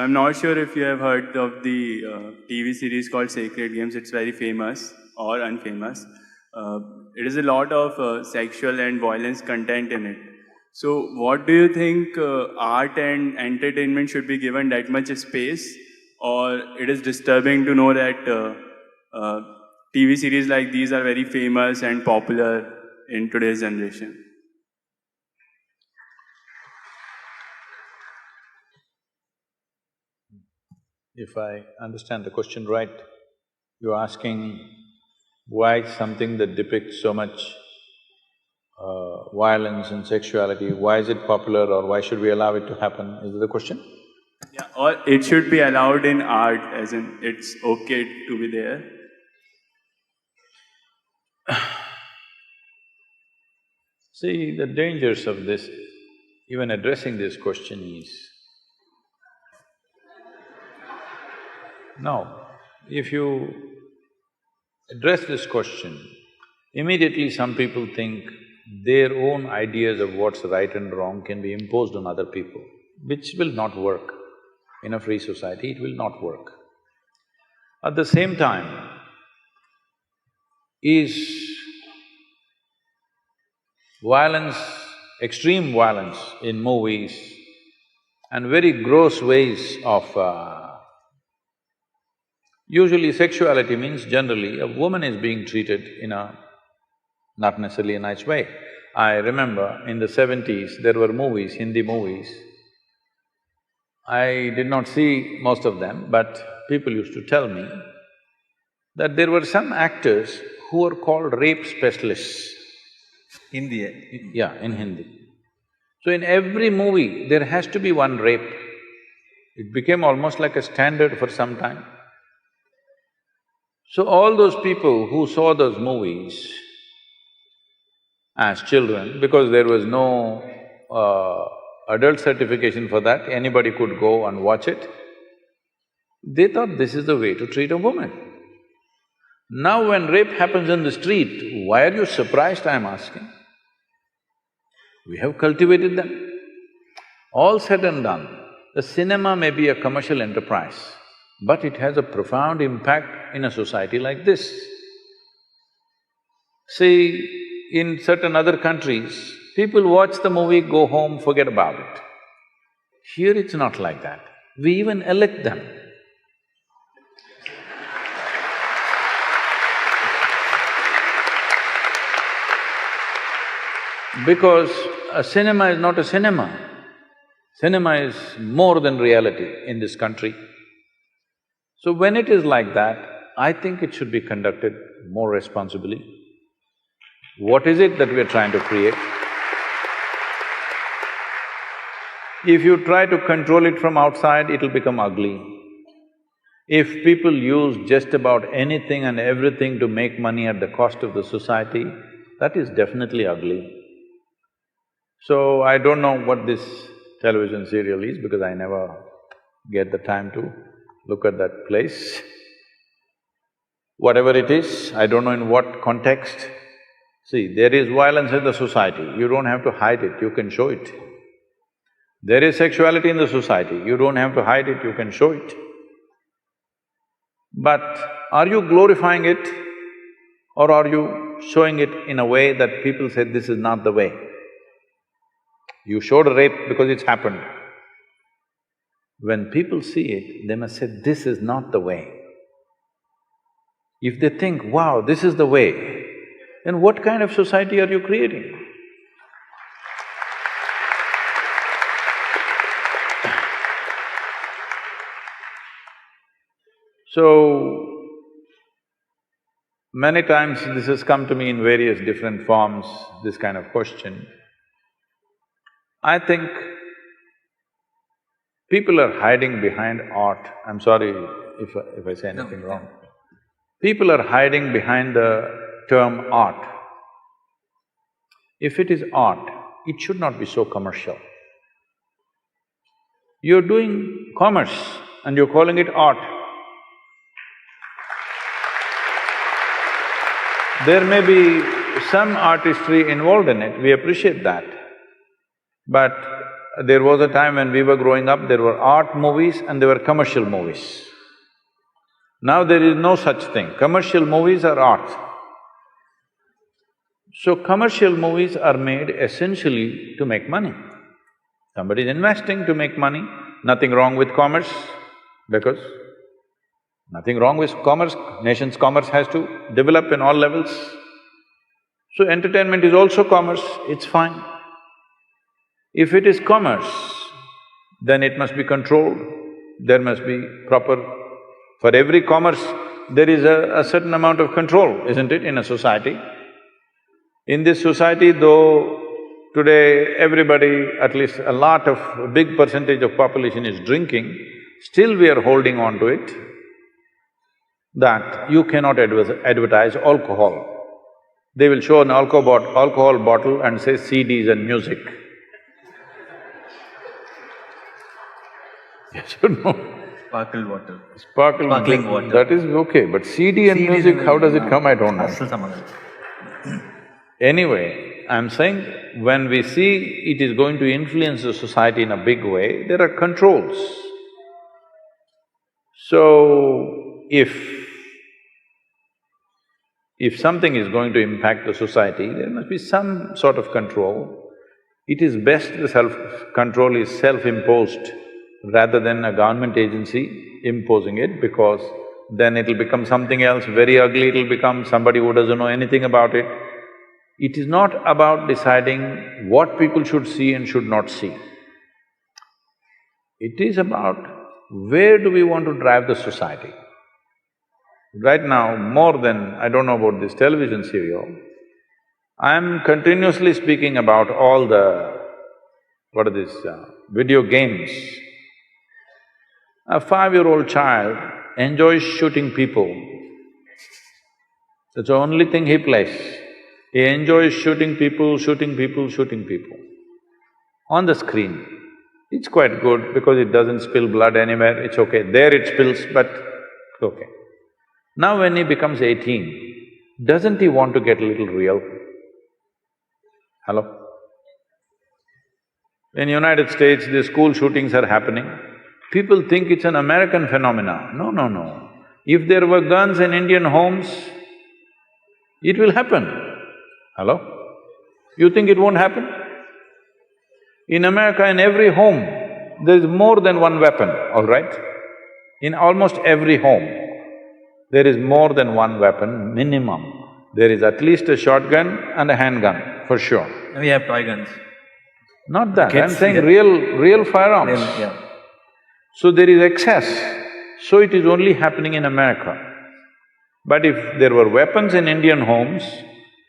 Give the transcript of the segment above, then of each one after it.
I'm not sure if you have heard of the TV series called Sacred Games. It's very famous or unfamous. It is a lot of sexual and violence content in it. So, what do you think art and entertainment should be given that much space, or it is disturbing to know that TV series like these are very famous and popular in today's generation? If I understand the question right, you're asking why something that depicts so much violence and sexuality, why is it popular or why should we allow it to happen? Is that the question? Yeah, or it should be allowed in art, as in it's okay to be there. See, the dangers of this, even addressing this question is, no, if you address this question, immediately some people think their own ideas of what's right and wrong can be imposed on other people, which will not work. In a free society, it will not work. At the same time, is violence, extreme violence in movies and very gross ways of… usually sexuality means generally a woman is being treated in a not necessarily a nice way. I remember in the 70s, there were movies, Hindi movies. I did not see most of them, but people used to tell me that there were some actors who were called rape specialists. Hindi. Yeah, in Hindi. So in every movie, there has to be one rape. It became almost like a standard for some time. So all those people who saw those movies as children, because there was no adult certification for that, anybody could go and watch it, they thought this is the way to treat a woman. Now when rape happens in the street, why are you surprised, I'm asking? We have cultivated them. All said and done, the cinema may be a commercial enterprise, but it has a profound impact in a society like this. See, in certain other countries, people watch the movie, go home, forget about it. Here it's not like that. We even elect them. Because a cinema is not a cinema. Cinema is more than reality in this country. So when it is like that, I think it should be conducted more responsibly. What is it that we are trying to create? If you try to control it from outside, it'll become ugly. If people use just about anything and everything to make money at the cost of the society, that is definitely ugly. So I don't know what this television serial is because I never get the time to look at that place. Whatever it is, I don't know in what context. See, there is violence in the society, you don't have to hide it, you can show it. There is sexuality in the society, you don't have to hide it, you can show it. But are you glorifying it or are you showing it in a way that people say this is not the way? You showed a rape because it's happened. When people see it, they must say, this is not the way. If they think, wow, this is the way, then what kind of society are you creating? So, many times this has come to me in various different forms, this kind of question. I think people are hiding behind art. I'm sorry if I say anything wrong. People are hiding behind the term art. If it is art, it should not be so commercial. You're doing commerce and you're calling it art. There may be some artistry involved in it, we appreciate that. But there was a time when we were growing up, there were art movies and there were commercial movies. Now there is no such thing. Commercial movies are art. So commercial movies are made essentially to make money. Somebody is investing to make money, nothing wrong with commerce, because nothing wrong with commerce, nation's commerce has to develop in all levels. So entertainment is also commerce, it's fine. If it is commerce, then it must be controlled, there must be proper… For every commerce, there is a certain amount of control, isn't it, in a society? In this society, though today everybody, at least a big percentage of population is drinking, still we are holding on to it that you cannot advertise alcohol. They will show an alcohol bottle and say CDs and music. Yes or no? Sparkle water. Sparkling water. That is okay, but CD and music, how does it come, I don't know. Anyway, I'm saying when we see it is going to influence the society in a big way, there are controls. So, if something is going to impact the society, there must be some sort of control. It is best the self-control is self-imposed rather than a government agency imposing it, because then it'll become something else very ugly, it'll become somebody who doesn't know anything about it. It is not about deciding what people should see and should not see. It is about where do we want to drive the society. Right now, more than… I don't know about this television serial, I'm continuously speaking about all the… what are these… video games. A 5-year-old child enjoys shooting people. That's the only thing he plays. He enjoys shooting people on the screen. It's quite good because it doesn't spill blood anywhere, it's okay. There it spills, but it's okay. Now when he becomes 18, doesn't he want to get a little real? Hello? In United States, the school shootings are happening. People think it's an American phenomena. No, no, no. If there were guns in Indian homes, it will happen. Hello? You think it won't happen? In America, in every home, there is more than one weapon, all right? In almost every home, there is more than one weapon, minimum. There is at least a shotgun and a handgun, for sure. We have toy guns. Not that, Kids, I'm saying yeah. real firearms. Yeah. So there is excess, so it is only happening in America. But if there were weapons in Indian homes,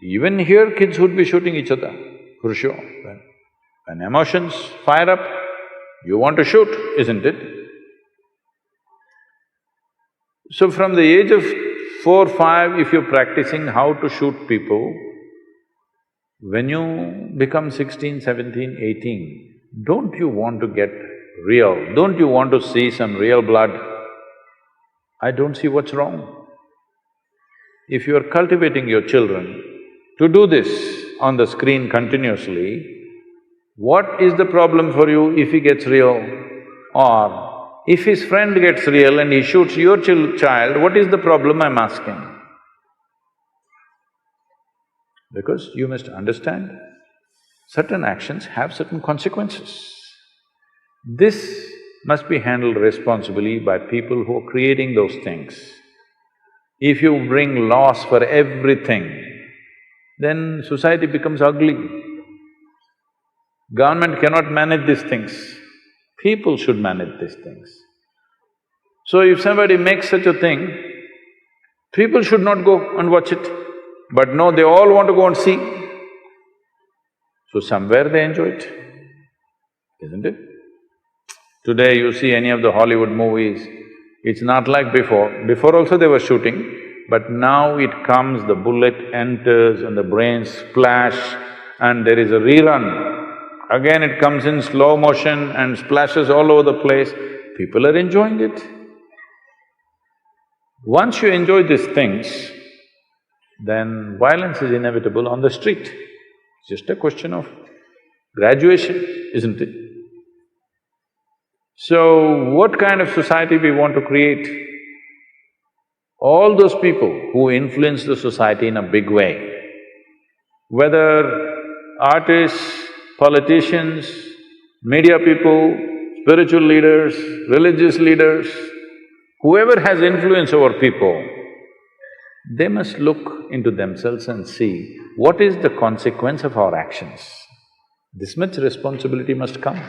even here kids would be shooting each other, for sure. When emotions fire up, you want to shoot, isn't it? So from the age of 4, 5, if you're practicing how to shoot people, when you become 16, 17, 18, don't you want to get real? Don't you want to see some real blood? I don't see what's wrong. If you are cultivating your children to do this on the screen continuously, what is the problem for you if he gets real? Or if his friend gets real and he shoots your child, what is the problem, I'm asking? Because you must understand, certain actions have certain consequences. This must be handled responsibly by people who are creating those things. If you bring laws for everything, then society becomes ugly. Government cannot manage these things, people should manage these things. So if somebody makes such a thing, people should not go and watch it. But no, they all want to go and see. So somewhere they enjoy it, isn't it? Today you see any of the Hollywood movies, it's not like before. Before also they were shooting, but now it comes, the bullet enters and the brains splash and there is a rerun. Again it comes in slow motion and splashes all over the place. People are enjoying it. Once you enjoy these things, then violence is inevitable on the street. It's just a question of graduation, isn't it? So, what kind of society we want to create? All those people who influence the society in a big way, whether artists, politicians, media people, spiritual leaders, religious leaders, whoever has influence over people, they must look into themselves and see what is the consequence of our actions. This much responsibility must come.